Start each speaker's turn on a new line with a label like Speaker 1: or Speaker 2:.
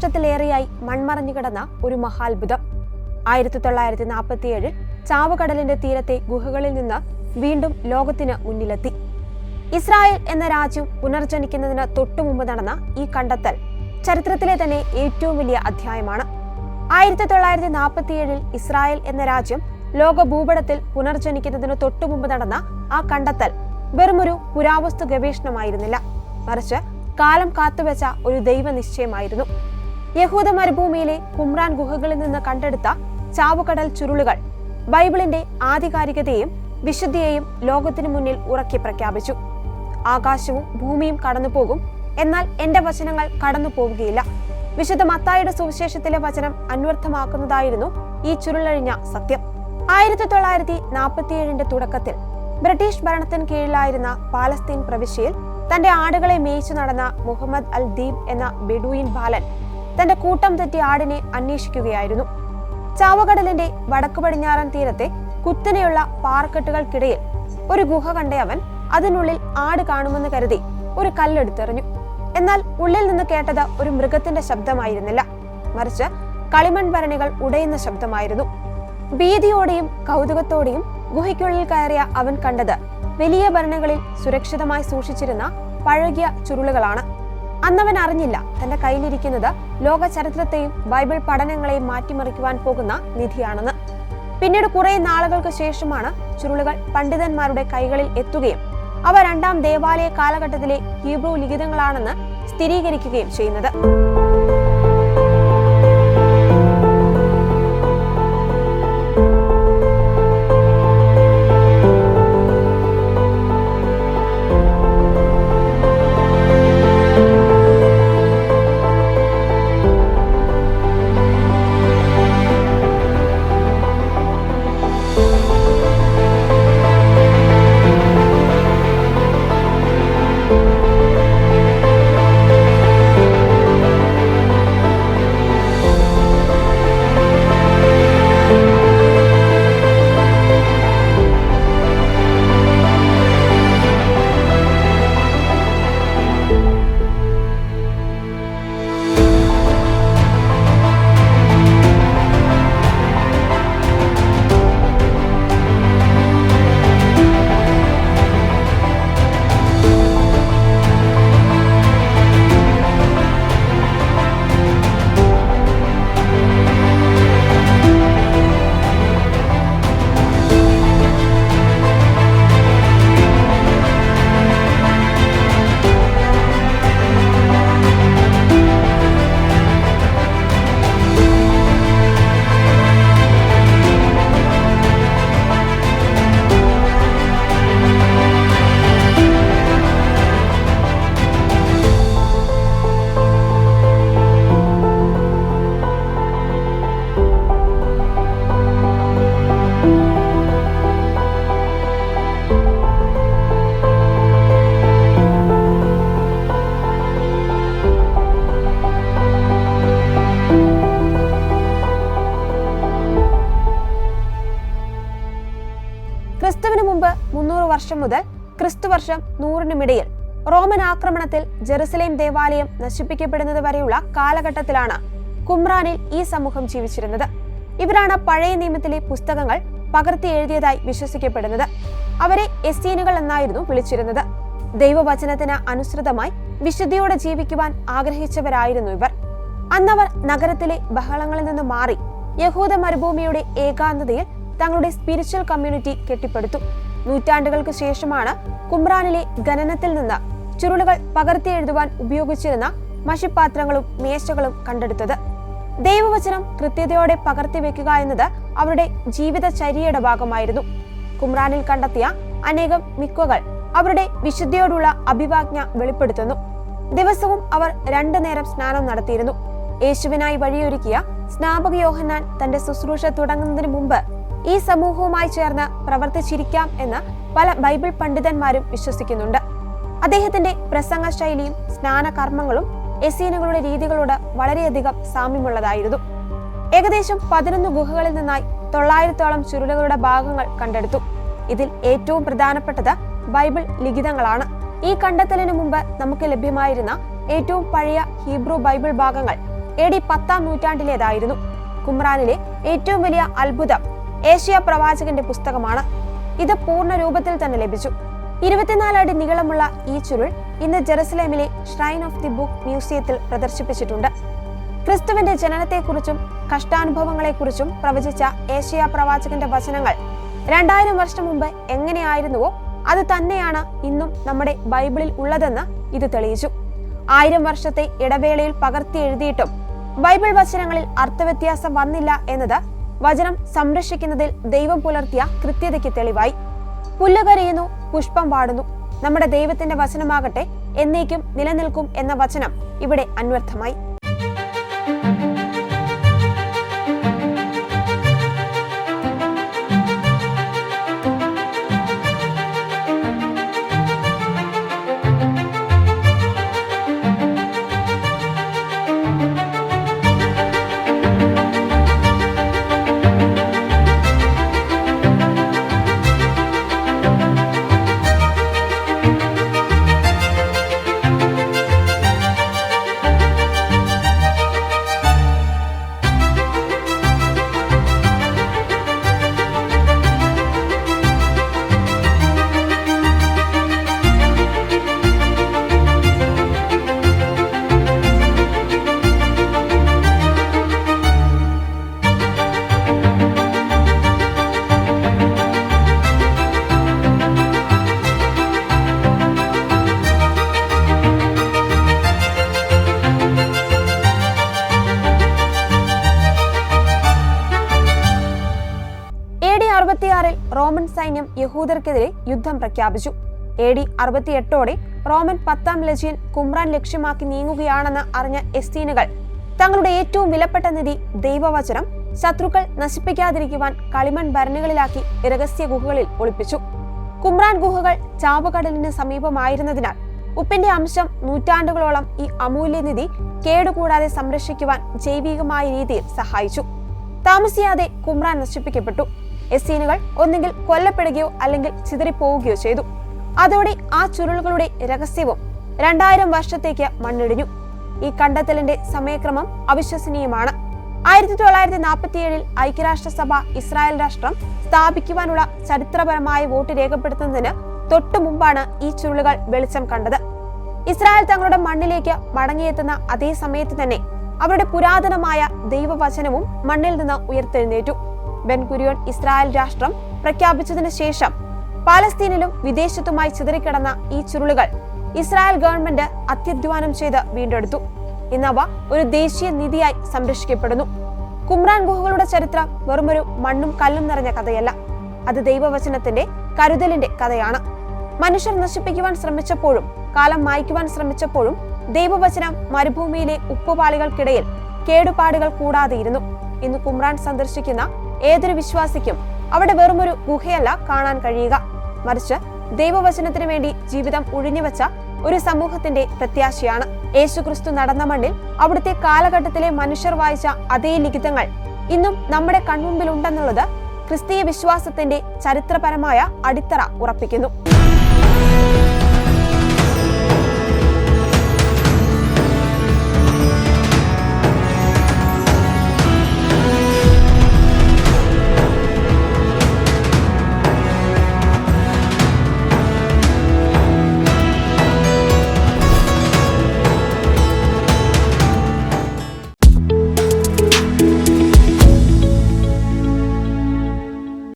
Speaker 1: വർഷത്തിലേറെയായി മൺമറഞ്ഞു കിടന്ന ഒരു മഹാത്ഭുതം. 1947 ചാവുകടലിന്റെ തീരത്തെ ഗുഹകളിൽ നിന്ന് വീണ്ടും ലോകത്തിന് മുന്നിലെത്തി. ഇസ്രായേൽ എന്ന രാജ്യം പുനർജനിക്കുന്നതിന് തൊട്ടുമുമ്പ് നടന്ന ഈ കണ്ടെത്തൽ ചരിത്രത്തിലെ തന്നെ ഏറ്റവും വലിയ അധ്യായമാണ്. 1947 ഇസ്രായേൽ എന്ന രാജ്യം ലോക ഭൂപടത്തിൽ പുനർജനിക്കുന്നതിന് തൊട്ടുമുമ്പ് നടന്ന ആ കണ്ടെത്തൽ വെറുമൊരു പുരാവസ്തു ഗവേഷണമായിരുന്നില്ല, മറിച്ച് കാലം കാത്തുവെച്ച ഒരു ദൈവനിശ്ചയമായിരുന്നു. യഹൂദ മരുഭൂമിയിലെ കുമ്രാൻ ഗുഹകളിൽ നിന്ന് കണ്ടെടുത്ത ചാവുകടൽ ചുരുളുകൾ ബൈബിളിന്റെ ആധികാരികതയെയും വിശുദ്ധിയെയും ലോകത്തിനു മുന്നിൽ ഉറക്കെ പ്രഖ്യാപിച്ചു. ആകാശവും ഭൂമിയും കടന്നുപോകും, എന്നാൽ എന്റെ വചനങ്ങൾ കടന്നു പോവുകയില്ല. വിശുദ്ധ മത്തായിയുടെ സുവിശേഷത്തിലെ വചനം അന്വർത്ഥമാക്കുന്നതായിരുന്നു ഈ ചുരുളഴിഞ്ഞ സത്യം. 1947 തുടക്കത്തിൽ ബ്രിട്ടീഷ് ഭരണത്തിന് കീഴിലായിരുന്ന പാലസ്തീൻ പ്രവിശ്യയിൽ തന്റെ ആടുകളെ മേയിച്ചു നടന്ന മുഹമ്മദ് അൽ ദീബ് എന്ന ബെഡൂയിൻ ബാലൻ തന്റെ കൂട്ടം തെറ്റിയ ആടിനെ അന്വേഷിക്കുകയായിരുന്നു. ചാവുകടലിന്റെ വടക്കു പടിഞ്ഞാറൻ തീരത്തെ കുത്തനെയുള്ള പാറക്കെട്ടുകൾക്കിടയിൽ ഒരു ഗുഹ കണ്ട അവൻ അതിനുള്ളിൽ ആട് കാണുമെന്ന് കരുതി ഒരു കല്ലെടുത്തെറിഞ്ഞു. എന്നാൽ ഉള്ളിൽ നിന്ന് കേട്ടത് ഒരു മൃഗത്തിന്റെ ശബ്ദമായിരുന്നില്ല, മറിച്ച് കളിമൺ ഭരണികൾ ഉടയുന്ന ശബ്ദമായിരുന്നു. ഭീതിയോടെയും കൗതുകത്തോടെയും ഗുഹയ്ക്കുള്ളിൽ കയറിയ അവൻ കണ്ടത് വലിയ ഭരണികളിൽ സുരക്ഷിതമായി സൂക്ഷിച്ചിരുന്ന പഴകിയ ചുരുളുകളാണ്. അന്നവൻ അറിഞ്ഞില്ല തന്റെ കയ്യിലിരിക്കുന്നത് ലോക ചരിത്രത്തെയും ബൈബിൾ പഠനങ്ങളെയും മാറ്റിമറിക്കുവാൻ പോകുന്ന നിധിയാണെന്ന്. പിന്നീട് കുറെ നാളുകൾക്ക് ശേഷമാണ് ചുരുളുകൾ പണ്ഡിതന്മാരുടെ കൈകളിൽ എത്തുകയും അവ രണ്ടാം ദേവാലയ കാലഘട്ടത്തിലെ ഹീബ്രു ലിഖിതങ്ങളാണെന്ന് സ്ഥിരീകരിക്കുകയും ചെയ്യുന്നത്. ക്രിസ്തുവിന് മുമ്പ് 300 വർഷം മുതൽ ക്രിസ്തുവർഷം 100-നുമിടയിൽ റോമൻ ആക്രമണത്തിൽ ജെറുസലേം ദേവാലയം നശിപ്പിക്കപ്പെടുന്നത് വരെയുള്ള കാലഘട്ടത്തിലാണ് കുമ്രാനിൽ ഈ സമൂഹം ജീവിച്ചിരുന്നത്. ഇവരാണ് പഴയ നിയമത്തിലെ പുസ്തകങ്ങൾ പകർത്തി എഴുതിയതായി വിശ്വസിക്കപ്പെടുന്നത്. അവരെ എസ്സീനുകൾ എന്നായിരുന്നു വിളിച്ചിരുന്നത്. ദൈവവചനത്തിന് അനുസൃതമായി വിശുദ്ധിയോടെ ജീവിക്കുവാൻ ആഗ്രഹിച്ചവരായിരുന്നു ഇവർ. അന്നവർ നഗരത്തിലെ ബഹളങ്ങളിൽ നിന്ന് മാറി യഹൂദ മരുഭൂമിയുടെ ഏകാന്തതയിൽ തങ്ങളുടെ സ്പിരിച്വൽ കമ്മ്യൂണിറ്റി കെട്ടിപ്പടുത്തു. നൂറ്റാണ്ടുകൾക്ക് ശേഷമാണ് കുമ്രാനിലെ ഖനനത്തിൽ നിന്ന് ചുരുളുകൾ പകർത്തി എഴുതുവാൻ ഉപയോഗിച്ചിരുന്ന മഷിപ്പാത്രങ്ങളും മേശകളും കണ്ടെടുത്തത്. ദൈവവചനം കൃത്യതയോടെ പകർത്തി വെക്കുക എന്നത് അവരുടെ ജീവിതചര്യയുടെ ഭാഗമായിരുന്നു. കുമ്രാനിൽ കണ്ടെത്തിയ അനേകം മിക്വകൾ അവരുടെ വിശുദ്ധിയോടുള്ള അഭിവാജ്ഞ വെളിപ്പെടുത്തുന്നു. ദിവസവും അവർ 2 നേരം സ്നാനം നടത്തിയിരുന്നു. യേശുവിനായി വഴിയൊരുക്കിയ സ്നാപക യോഹന്നാൻ തന്റെ ശുശ്രൂഷ തുടങ്ങുന്നതിന് മുമ്പ് ഈ സമൂഹവുമായി ചേർന്ന് പ്രവർത്തിച്ചിരിക്കാം എന്ന് പല ബൈബിൾ പണ്ഡിതന്മാരും വിശ്വസിക്കുന്നുണ്ട്. അദ്ദേഹത്തിന്റെ പ്രസംഗ ശൈലിയും സ്നാനകർമ്മങ്ങളും എസ്സീനുകളുടെ രീതികളോട് വളരെയധികം സാമ്യമുള്ളതായിരുന്നു. ഏകദേശം 11 ഗുഹകളിൽ നിന്നായി 900ഓളം ചുരുളുകളുടെ ഭാഗങ്ങൾ കണ്ടെടുത്തു. ഇതിൽ ഏറ്റവും പ്രധാനപ്പെട്ടത് ബൈബിൾ ലിഖിതങ്ങളാണ്. ഈ കണ്ടെത്തലിനു മുമ്പ് നമുക്ക് ലഭ്യമായിരുന്ന ഏറ്റവും പഴയ ഹീബ്രു ബൈബിൾ ഭാഗങ്ങൾ AD 10-ാം നൂറ്റാണ്ടിലേതായിരുന്നു. കുമ്രാനിലെ ഏറ്റവും വലിയ അത്ഭുതം ഏഷ്യ പ്രവാചകന്റെ പുസ്തകമാണ്. ഇത് പൂർണ്ണ രൂപത്തിൽ തന്നെ ലഭിച്ചു. 24 അടി നീളമുള്ള ഈ ചുരുൾ ഇന്ന് ജെറുസലേമിലെ ഷ്രൈൻ ഓഫ് ദി ബുക്ക് മ്യൂസിയത്തിൽ പ്രദർശിപ്പിച്ചിട്ടുണ്ട്. ക്രിസ്തുവിന്റെ ജനനത്തെക്കുറിച്ചും കഷ്ടാനുഭവങ്ങളെക്കുറിച്ചും പ്രവചിച്ച ഏഷ്യ പ്രവാചകന്റെ വചനങ്ങൾ 2000 വർഷം മുമ്പ് എങ്ങനെയായിരുന്നുവോ അത് തന്നെയാണ് ഇന്നും നമ്മുടെ ബൈബിളിൽ ഉള്ളതെന്ന് ഇത് തെളിയിച്ചു. 1000 വർഷത്തെ ഇടവേളയിൽ പകർത്തി എഴുതിയിട്ടും ബൈബിൾ വചനങ്ങളിൽ അർത്ഥവ്യത്യാസം വന്നില്ല എന്നത് വചനം സംരക്ഷിക്കുന്നതിൽ ദൈവം പുലർത്തിയ കൃത്യതയ്ക്ക് തെളിവായി. പുല്ല് കരയുന്നു, പുഷ്പം വാടുന്നു, നമ്മുടെ ദൈവത്തിന്റെ വചനമാകട്ടെ എന്നേക്കും നിലനിൽക്കും എന്ന വചനം ഇവിടെ അന്വർത്ഥമായി. AD 66 റോമൻ സൈന്യം യഹൂദർക്കെതിരെ യുദ്ധം പ്രഖ്യാപിച്ചു. AD 68 റോമൻ 10-ാം ലജിയൻ കുമ്രാൻ ലക്ഷ്യമാക്കി നീങ്ങുകയാണെന്ന് അറിഞ്ഞ എസ്തീനുകൾ തങ്ങളുടെ ഏറ്റവും വിലപ്പെട്ട നിധി ദൈവവചനം ശത്രുക്കൾ നശിപ്പിക്കാതിരിക്കുവാൻ കളിമൺ ഭരണികളിലാക്കി രഹസ്യ ഗുഹകളിൽ ഒളിപ്പിച്ചു. കുമ്രാൻ ഗുഹകൾ ചാവുകടലിന് സമീപമായിരുന്നതിനാൽ ഉപ്പിന്റെ അംശം നൂറ്റാണ്ടുകളോളം ഈ അമൂല്യനിധി കേടുകൂടാതെ സംരക്ഷിക്കുവാൻ ജൈവികമായ രീതിയിൽ സഹായിച്ചു. താമസിയാതെ കുമ്രാൻ നശിപ്പിക്കപ്പെട്ടു. എസ്സീനുകൾ ഒന്നുകിൽ കൊല്ലപ്പെടുകയോ അല്ലെങ്കിൽ ചിതറിപ്പോവുകയോ ചെയ്തു. അതോടെ ആ ചുരുളുകളുടെ രഹസ്യവും 2000 വർഷത്തേക്ക് മണ്ണിടിഞ്ഞു. ഈ കണ്ടെത്തലിന്റെ സമയക്രമം അവിശ്വസനീയമാണ്. 1947 ഐക്യരാഷ്ട്രസഭ ഇസ്രായേൽ രാഷ്ട്രം സ്ഥാപിക്കുവാനുള്ള ചരിത്രപരമായ വോട്ട് രേഖപ്പെടുത്തുന്നതിന് തൊട്ടു മുമ്പാണ് ഈ ചുരുളുകൾ വെളിച്ചം കണ്ടത്. ഇസ്രായേൽ തങ്ങളുടെ മണ്ണിലേക്ക് മടങ്ങിയെത്തുന്ന അതേ സമയത്ത് തന്നെ അവരുടെ പുരാതനമായ ദൈവവചനവും മണ്ണിൽ നിന്ന് ഉയർത്തെഴുന്നേറ്റു. ബെൻ ഗുരിയോൻ ഇസ്രായേൽ രാഷ്ട്രം പ്രഖ്യാപിച്ചതിനു ശേഷം പാലസ്തീനിലും വിദേശത്തുമായി ചിതറിക്കിടന്ന ഈ ചുരുളുകൾ ഇസ്രായേൽ ഗവൺമെന്റ് അത്യധ്വാനം ചെയ്ത് വീണ്ടെടുത്തു. ഇന്നവ ഒരു ദേശീയ നിധിയായി സംരക്ഷിക്കപ്പെടുന്നു. കുമ്രാൻ ഗുഹകളുടെ ചരിത്രം വെറുമൊരു മണ്ണും കല്ലും നിറഞ്ഞ കഥയല്ല. അത് ദൈവവചനത്തിന്റെ കരുതലിന്റെ കഥയാണ്. മനുഷ്യർ നശിപ്പിക്കുവാൻ ശ്രമിച്ചപ്പോഴും കാലം മായ്ക്കുവാൻ ശ്രമിച്ചപ്പോഴും ദൈവവചനം മരുഭൂമിയിലെ ഉപ്പുപാളികൾക്കിടയിൽ കേടുപാടുകൾ കൂടാതെയിരുന്നു. ഇന്ന് കുമ്രാൻ സന്ദർശിക്കുന്ന ഏതൊരു വിശ്വാസിക്കും അവിടെ വെറുമൊരു ഗുഹയല്ല കാണാൻ കഴിയുക, മറിച്ച് ദൈവവചനത്തിനു വേണ്ടി ജീവിതം ഉഴിഞ്ഞുവെച്ച ഒരു സമൂഹത്തിന്റെ പ്രത്യാശയാണ്. യേശുക്രിസ്തു നടന്ന മണ്ണിൽ അവിടുത്തെ കാലഘട്ടത്തിലെ മനുഷ്യർ വായിച്ച അതേ ലിഖിതങ്ങൾ ഇന്നും നമ്മുടെ കൺമുമ്പിലുണ്ടെന്നുള്ളത് ക്രിസ്തീയ വിശ്വാസത്തിന്റെ ചരിത്രപരമായ അടിത്തറ ഉറപ്പിക്കുന്നു.